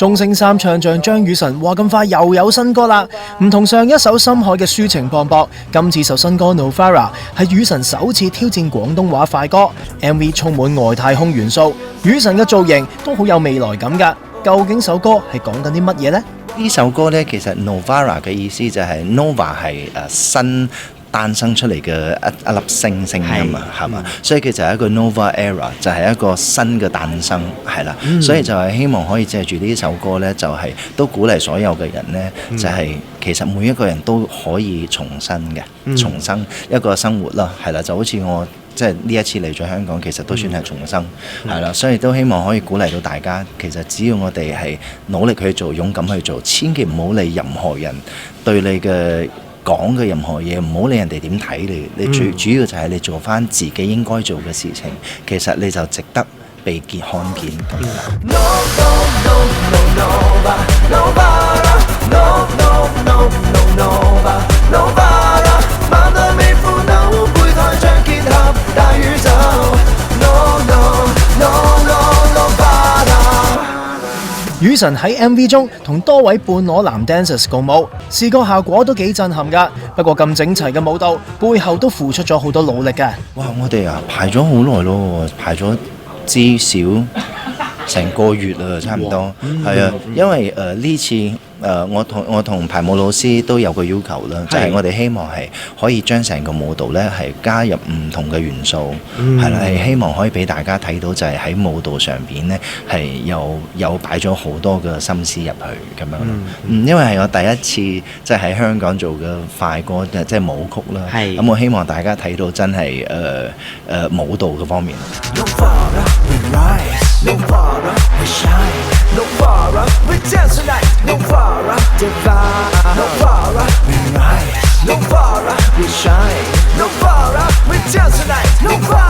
中星三唱將張雨晨話咁快又有新歌啦，唔同上一首深海嘅抒情磅礴，今次首新歌 Novara 係雨晨首次挑戰廣東話快歌 ，MV 充滿外太空元素，雨晨嘅造型都好有未來感㗎。究竟首歌係講緊啲乜嘢呢？呢首歌呢，其實 Novara 嘅意思就係 Nova 係新誕生出嚟嘅一粒星星啊嘛，係嘛？所以佢就係一個 Nova Era， 就係一個新嘅誕生，係啦。所以就係希望可以借住呢首歌呢，就係都鼓勵所有嘅人呢，就係其實每一個人都可以重生嘅，重生一個生活啦，係啦，就好似我。即係呢一次嚟咗香港，其實都算係重生，係啦，所以都希望可以鼓勵到大家。其實只要我哋係努力去做，勇敢去做，千祈唔好理任何人對你嘅講嘅任何嘢，唔好理人哋點睇你。你最主要就係你做翻自己應該做嘅事情，其實你就值得被看見咁。大宇宙 no, no, no, no, no, 雨晨喺 MV 中同多位半裸男 dancers 共舞，視覺效果都幾震撼㗎。不過咁整齊嘅舞蹈背後都付出咗好多努力㗎。哇！我哋排咗好耐咯，排咗至少成個月啊，差唔多係啊，因為呢次。我同排舞老師都有個要求啦，就係我哋希望係可以將成個舞蹈呢係加入唔同嘅元素，係啦，係希望可以俾大家睇到就係喺舞蹈上邊呢係有擺咗好多嘅心思入去咁樣。因為係我第一次即係喺香港做嘅快歌，即係舞曲啦。咁我希望大家睇到真係舞蹈嘅方面。Novara, we dance tonight. Novara, divine. Novara, we rise. Novara, we shine. Novara, we dance tonight. Novara.